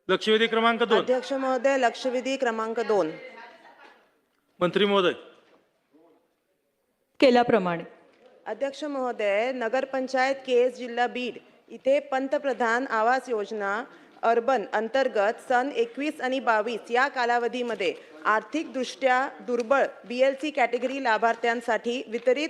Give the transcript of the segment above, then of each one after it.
लक्षवेधी क्रमांक 2. अध्यक्ष महोदय, लक्षवेधी क्रमांक 2. मंत्री महोदय. केल्याप्रमाणे. अध्यक्ष महोदय, नगरपंचायत केस जिल्हा बीड इथे पंतप्रधान आवास योजना अर्बन अंतर्गत सन 21 आणि 22 या कालावधीमध्ये आर्थिकदृष्ट्या दुर्बळ BLC कॅटेगरी लाभार्थ्यांसाठी वितरित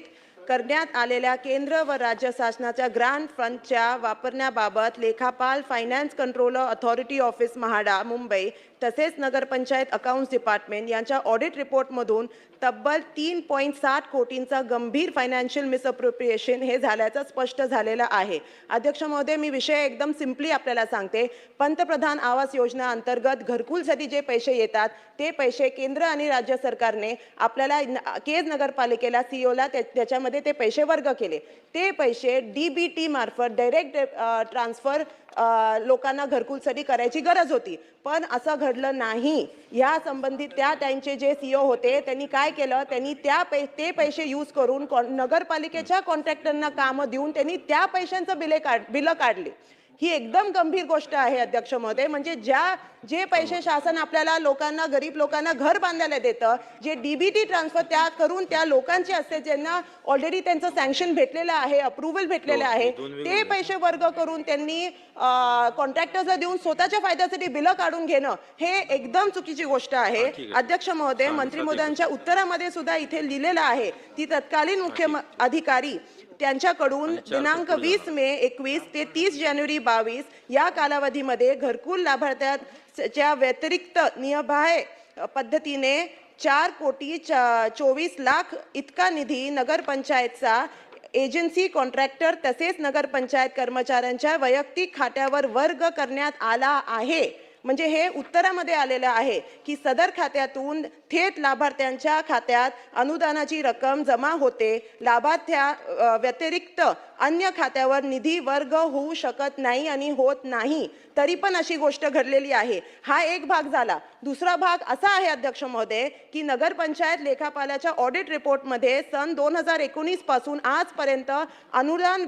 करण्यात आलेल्या केंद्र व राज्य शासनाच्या ग्रांट फंडच्या वापरण्याबाबत लेखापाल, finance controller authority office MHADA Mumbai तसेच नगरपंचायत अकाउंट्स डिपार्टमेंट यांच्या ऑडिट रिपोर्टमधून तब्बल 3.7 कोटींचा गंभीर फायनान्शियल मिसअप्रोप्रिएशन हे झाल्याचं स्पष्ट झालेलं आहे. अध्यक्ष महोदय, मी विषय एकदम सिंपली आपल्याला सांगते. पंतप्रधान आवास योजना अंतर्गत घरकुलसाठी जे पैसे येतात ते पैसे केंद्र आणि राज्य सरकारने आपल्याला केज नगरपालिकेला COला त्याच्यामध्ये ते पैसे वर्ग केले. ते पैसे DBT मार्फत डायरेक्ट ट्रान्सफर लोकांना घरकुलसाठी करायची गरज होती, पण असं घडलं नाही. या संबंधित त्या टाइमचे जे CO होते त्यांनी काय केलं, त्यांनी ते पैसे यूज करून नगरपालिकेच्या कॉन्ट्रॅक्टरना कामं देऊन त्यांनी त्या पैशांचं बिलं काढली. ही एकदम गंभीर गोष्ट आहे अध्यक्ष महोदय. म्हणजे जे पैसे शासन आपल्याला लोकांना, गरीब लोकांना घर बांधायला देतं, जे DBT ट्रान्सफर त्या लोकांचे असते ज्यांना ऑलरेडी त्यांचं सँक्शन भेटलेलं आहे, अप्रुव्हल भेटलेलं आहे, ते पैसे वर्ग करून त्यांनी कॉन्ट्रॅक्टर्सला देऊन स्वतःच्या फायद्यासाठी बिलं काढून घेणं हे एकदम चुकीची गोष्ट आहे. अध्यक्ष महोदय, मंत्री महोदयांच्या उत्तरामध्ये सुद्धा इथे लिहिलेलं आहे की तत्कालीन मुख्य अधिकारी त्यांच्याकडून दिनांक 20 मे 21 ते 30 जानेवारी 22 या कालावधीमध्ये घरकुल लाभार्थ्यांच्या व्यतिरिक्त नियमबाह्य पद्धतीने 4,24,00,000 इतका निधी नगरपंचायतचा एजन्सी कॉन्ट्रॅक्टर तसेच नगरपंचायत कर्मचाऱ्यांच्या वैयक्तिक खात्यावर वर्ग करण्यात आला आहे. म्हणजे हे उत्तरामध्ये आलेलं आहे की सदर खात्यातून थेट लाभार्थ्यांच्या खात्यात अनुदानाची रक्कम जमा होते. लाभार्थ्या व्यतिरिक्त अन्य खात्यावर निधी वर्ग होऊ शकत नाही आणि होत नाही. तरी पण अशी गोष्ट घडलेली आहे. हा एक भाग झाला. दुसरा भाग असा आहे अध्यक्ष महोदय की नगरपंचायत लेखापालाच्या ऑडिट रिपोर्टमध्ये सन 2019 पासून आजपर्यंत अनुदान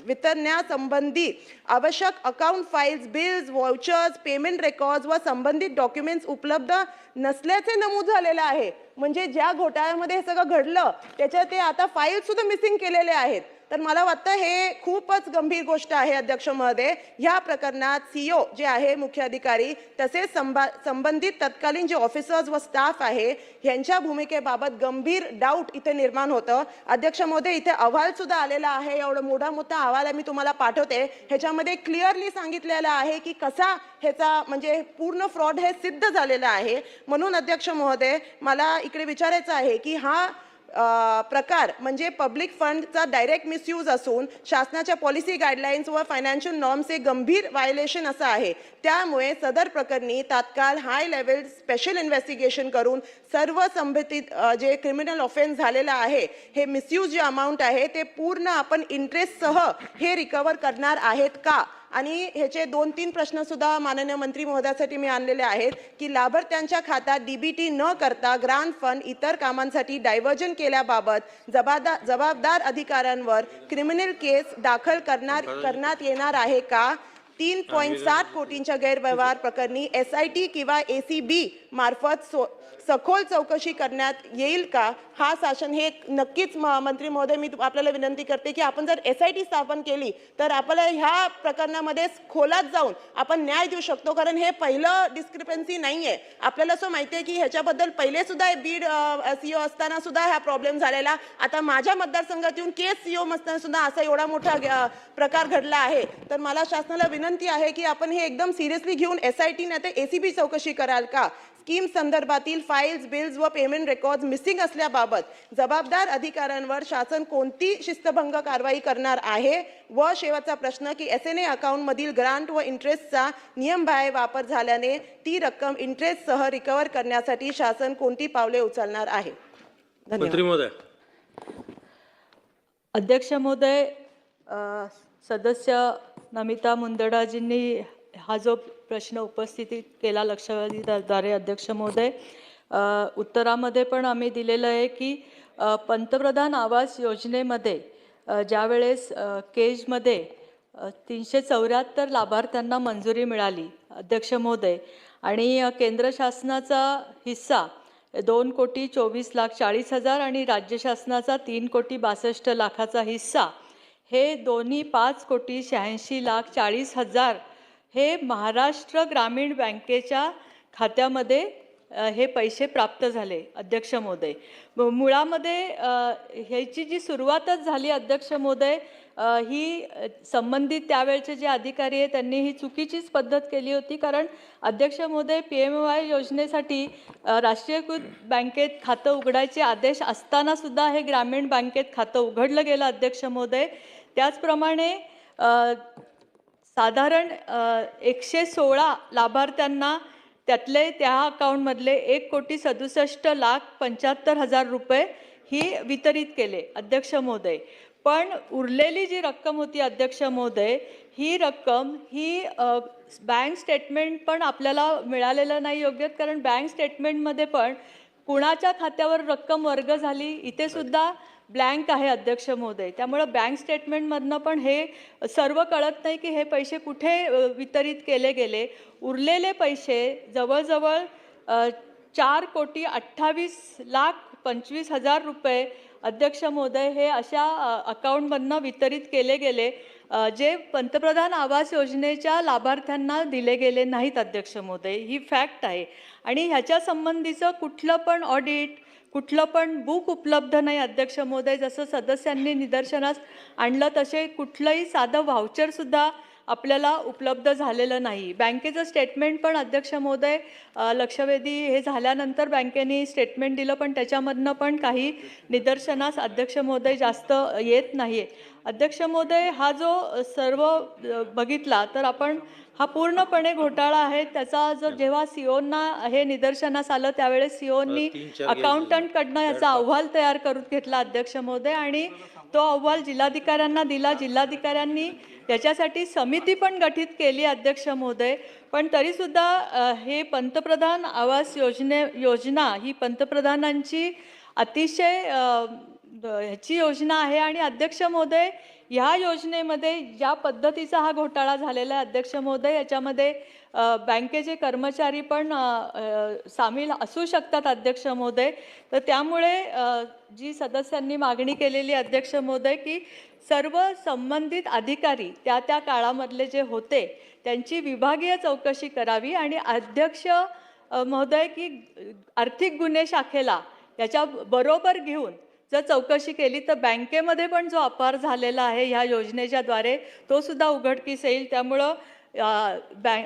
वितरण्यासंबंधी आवश्यक account files, bills, vouchers, payment records व संबंधित डॉक्युमेंट्स उपलब्ध नसल्याचे नमूद झालेले आहे. म्हणजे ज्या घोटाळ्यामध्ये हे सगळं घडलं त्याच्या ते आता फाईल सुद्धा मिसिंग केलेले आहेत. तर मला वाटतं हे खूपच गंभीर गोष्ट आहे अध्यक्ष महोदय. ह्या प्रकरणात CO जे आहे मुख्य अधिकारी तसेच संबंधित तत्कालीन जे ऑफिसर्स व स्टाफ आहे यांच्या भूमिकेबाबत गंभीर डाऊट इथे निर्माण होतं. अध्यक्ष महोदय, इथे अहवाल सुद्धा आलेला आहे. एवढा मोठा अहवाल मी तुम्हाला पाठवते. ह्याच्यामध्ये क्लिअरली सांगितलेलं आहे की कसा ह्याचा म्हणजे पूर्ण फ्रॉड हे सिद्ध झालेलं आहे. म्हणून अध्यक्ष महोदय, मला इकडे विचारायचं आहे की हा प्रकार म्हणजे पब्लिक फंडचा डायरेक्ट मिसयूज असून शासनाच्या पॉलिसी गाईडलाईन्स व फायनान्शियल नॉर्म्सचे गंभीर व्हायोलेशन असं आहे. त्यामुळे सदर प्रकरणी तात्काळ हाय लेवल स्पेशल इन्व्हेस्टिगेशन करून सर्व संबंधित जे क्रिमिनल ऑफेन्स झालेला आहे हे मिसयूज जे अमाऊंट आहे ते पूर्ण आपण इंटरेस्टसह हे रिकवर करणार आहेत का? आणि ह्याचे 2-3 प्रश्न सुद्धा माननीय मंत्री महोदयासाठी मी आणलेले आहेत की लाभार्थ्यांच्या खात्यात DBT न करता ग्रांट फंड इतर कामांसाठी डायव्हर्जन केल्याबाबत जबाबदार अधिकाऱ्यांवर क्रिमिनल केस दाखल करण्यात येणार आहे का? 3.7 कोटींच्या गैरव्यवहार प्रकरणी SIT किंवा ACB मार्फत सखोल चौकशी करण्यात येईल का? हा शासन हे नक्कीच मंत्री महोदय, मी आपल्याला विनंती करते की आपण जर SIT स्थापन केली तर आपल्याला ह्या प्रकरणामध्ये खोलात जाऊन आपण न्याय देऊ शकतो. कारण हे पहिलं डिस्क्रिपन्सी नाही आहे. आपल्याला असं माहिती आहे की ह्याच्याबद्दल पहिले सुद्धा बीड CO असताना सुद्धा हा प्रॉब्लेम झालेला. आता माझ्या मतदारसंघात येऊन केस CO असताना सुद्धा असा एवढा मोठा प्रकार घडला आहे. तर मला शासनाला विनंती आहे की आपण हे एकदम सिरियसली घेऊन SIT नाही तर ACB चौकशी कराल का? स्कीम संदर्भातील फाइल्स, बिल्स व पेमेंट रेकॉर्ड्स मिसिंग असल्याबाबत जबाबदार अधिकाऱ्यांवर शासन कोणती शिस्तभंग कारवाई करणार आहे? व शेवटचा प्रश्न की SNA अकाउंट मधील ग्रांट व इंटरेस्टचा नियमबाह्य वापर झाल्याने ती रक्कम इंटरेस्टसह रिकव्हर करण्यासाठी शासन कोणती पावले उचलणार आहे? मंत्री महोदय. अध्यक्ष महोदय, सदस्य नमिता मुंदडाजींनी हा जो प्रश्न उपस्थित केला लक्षवेधीद्वारे अध्यक्ष महोदय, उत्तरामध्ये पण आम्ही दिलेलं आहे की पंतप्रधान आवास योजनेमध्ये ज्यावेळेस केजमध्ये 374 लाभार्थ्यांना मंजुरी मिळाली अध्यक्ष महोदय. आणि केंद्र शासनाचा हिस्सा 2,24,40,000 आणि राज्य शासनाचा 3,62,00,000 हिस्सा हे दोन्ही 5,86,40,000 हे महाराष्ट्र ग्रामीण बँकेच्या खात्यामध्ये हे पैसे प्राप्त झाले अध्यक्ष महोदय. मुळामध्ये ह्याची जी सुरुवातच झाली अध्यक्ष महोदय, ही संबंधित त्यावेळचे जे अधिकारी आहेत त्यांनी ही चुकीचीच पद्धत केली होती. कारण अध्यक्ष महोदय, PMY योजनेसाठी राष्ट्रीयकृत बँकेत खातं उघडायचे आदेश असताना सुद्धा हे ग्रामीण बँकेत खातं उघडलं गेलं अध्यक्ष महोदय. त्याचप्रमाणे साधारण 116 लाभार्थ्यांना त्यातले त्या अकाउंटमधले 1,67,75,000 रुपये ही वितरित केले अध्यक्ष महोदय. पण उरलेली जी रक्कम होती अध्यक्ष महोदय, ही रक्कम ही बँक स्टेटमेंट पण आपल्याला मिळालेलं नाही योग्य, कारण बँक स्टेटमेंटमध्ये पण कुणाच्या खात्यावर रक्कम वर्ग झाली इथे सुद्धा ब्लँक आहे अध्यक्ष महोदय. त्यामुळे बँक स्टेटमेंटमधनं पण हे सर्व कळत नाही की हे पैसे कुठे वितरित केले गेले. उरलेले पैसे जवळजवळ 4,28,25,000 रुपये अध्यक्ष महोदय हे अशा अकाउंटमधनं वितरित केले गेले जे पंतप्रधान आवास योजनेच्या लाभार्थ्यांना दिले गेले नाहीत अध्यक्ष महोदय. ही फॅक्ट आहे. आणि ह्याच्या संबंधीचं कुठलं पण ऑडिट, कुठलं पण बुक उपलब्ध नाही अध्यक्ष महोदय. जसं सदस्यांनी निदर्शनास आणलं तसे कुठलंही साधं व्हाउचरसुद्धा आपल्याला उपलब्ध झालेलं नाही. बँकेचं स्टेटमेंट पण अध्यक्ष महोदय, लक्षवेधी हे झाल्यानंतर बँकेने स्टेटमेंट दिलं, पण त्याच्यामधनं पण काही निदर्शनास अध्यक्ष महोदय जास्त येत नाही आहे अध्यक्ष महोदय. हा जो सर्व बघितला तर आपण हा पूर्णपणे घोटाळा आहे. त्याचा जर जेव्हा सीओना हे निदर्शनास आलं त्यावेळेस सीओनी अकाउंटंटकडनं याचा अहवाल तयार करून घेतला अध्यक्ष महोदय आणि तो अहवाल जिल्हाधिकाऱ्यांना दिला. जिल्हाधिकाऱ्यांनी त्याच्यासाठी समिती पण गठीत केली अध्यक्ष महोदय. पण तरीसुद्धा हे पंतप्रधान आवास योजना ही पंतप्रधानांची अतिशय ह्याची योजना आहे. आणि अध्यक्ष महोदय, ह्या योजनेमध्ये ज्या पद्धतीचा हा घोटाळा झालेला आहे अध्यक्ष महोदय, याच्यामध्ये बँकेचे कर्मचारी पण सामील असू शकतात अध्यक्ष महोदय. तर त्यामुळे जी सदस्यांनी मागणी केलेली अध्यक्ष महोदय की सर्व संबंधित अधिकारी त्या त्या काळामधले जे होते त्यांची विभागीय चौकशी करावी आणि अध्यक्ष महोदय की आर्थिक गुन्हे शाखेला याच्या बरोबर घेऊन जर चौकशी केली तर बँकेमध्ये पण जो अपार झालेला आहे ह्या योजनेच्याद्वारे तो सुद्धा उघडकीस येईल. त्यामुळं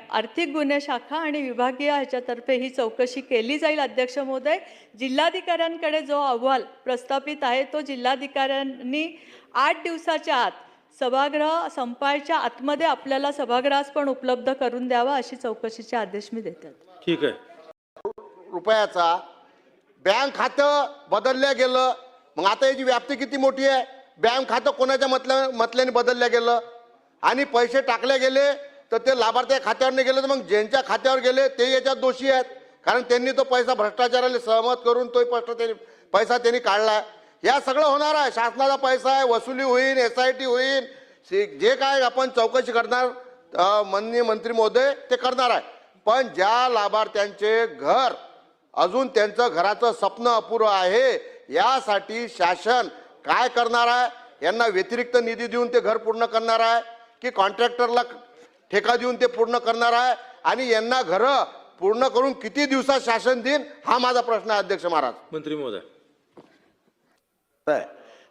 आर्थिक गुन्हे शाखा आणि विभागीय ह्याच्यातर्फे ही चौकशी केली जाईल अध्यक्ष महोदय. जिल्हाधिकाऱ्यांकडे जो अहवाल प्रस्थापित आहे तो जिल्हाधिकाऱ्यांनी 8 दिवसाच्या आत सभागृह संपायच्या आतमध्ये आपल्याला सभागृहास पण उपलब्ध करून द्यावा अशी चौकशीचे आदेश मी देते. ठीक आहे. रुपयाचा बँक खातं बदलल्या गेलं. मग आता याची व्याप्ती किती मोठी आहे. बँक खातं कोणाच्या मतल्याने बदलल्या गेलं आणि पैसे टाकले गेले तर ते लाभार्थी खात्यावर नाही गेले, तर मग ज्यांच्या खात्यावर गेले ते याच्यात दोषी आहेत. कारण त्यांनी तो पैसा भ्रष्टाचाराला सहमत करून तो पैसा त्यांनी काढला. या सगळं होणार आहे. शासनाचा पैसा आहे, वसुली होईल, SIT होईल, जे काय आपण चौकशी करणार माननीय मंत्री महोदय ते करणार आहे. पण ज्या लाभार्थ्यांचे घर अजून त्यांचं घराचं स्वप्न अपुरं आहे यासाठी शासन काय करणार आहे. यांना व्यतिरिक्त निधी देऊन ते घर पूर्ण करणार आहे की कॉन्ट्रॅक्टरला ठेका देऊन ते पूर्ण करणार आहे आणि यांना घरं पूर्ण करून किती दिवसात शासन देईल हा माझा प्रश्न आहे अध्यक्ष महाराज. मंत्री महोदय.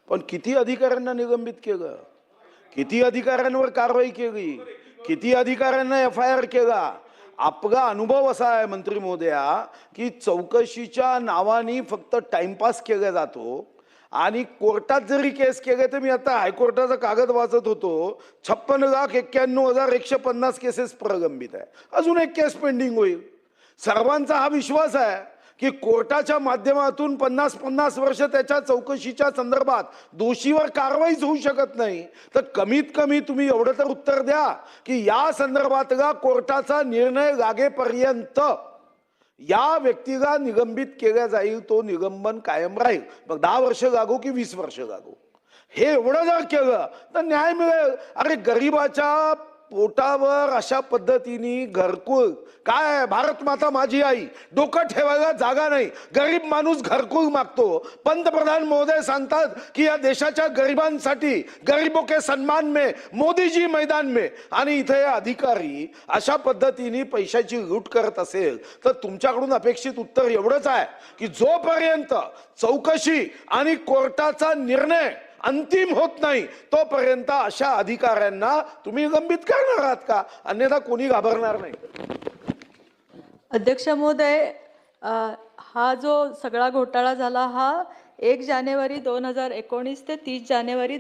पण किती अधिकाऱ्यांना निलंबित केलं, किती अधिकाऱ्यांवर कारवाई केली, किती अधिकाऱ्यांना FIR केला. आपला अनुभव असा आहे मंत्री महोदया की चौकशीच्या नावाने फक्त टाइमपास केला जातो आणि कोर्टात जरी केस केले तर मी आता हायकोर्टाचा कागद वाचत होतो 56,91,150 केसेस प्रलंबित आहे. अजून एक केस पेंडिंग होईल. सर्वांचा हा विश्वास आहे की कोर्टाच्या माध्यमातून 50-50 वर्ष त्याच्या चौकशीच्या संदर्भात दोषीवर कारवाईच होऊ शकत नाही. तर कमीत कमी तुम्ही एवढं तर उत्तर द्या की या संदर्भातला कोर्टाचा निर्णय लागेपर्यंत या व्यक्तीला निलंबित केला जाईल, तो निलंबन कायम राहील. मग 10 वर्ष लागो की 20 वर्ष लागो. हे एवढं जर केलं तर न्याय मिळेल. अरे गरिबाच्या पोटावर अशा पद्धतीने घरकुल काय आहे, भारत माता माझी आई, डोकं ठेवायला जागा नाही, गरीब माणूस घरकुल मागतो. पंतप्रधान महोदय सांगतात की या देशाच्या गरिबांसाठी गरीबों के सन्मान में मोदी जी मैदान में, आणि इथे हे अधिकारी अशा पद्धतीने पैशाची लूट करत असेल तर तुमच्याकडून अपेक्षित उत्तर एवढंच आहे की जोपर्यंत चौकशी आणि कोर्टाचा निर्णय अंतिम होत नाही तोपर्यंत अशा अधिकाऱ्यांना तुम्ही निलंबित करणार आहात का, अन्यथा कोणी घाबरणार नाही. अध्यक्ष महोदय, हा जो सगळा घोटाळा झाला हा 1 जानेवारी 2019 ते 30 जानेवारी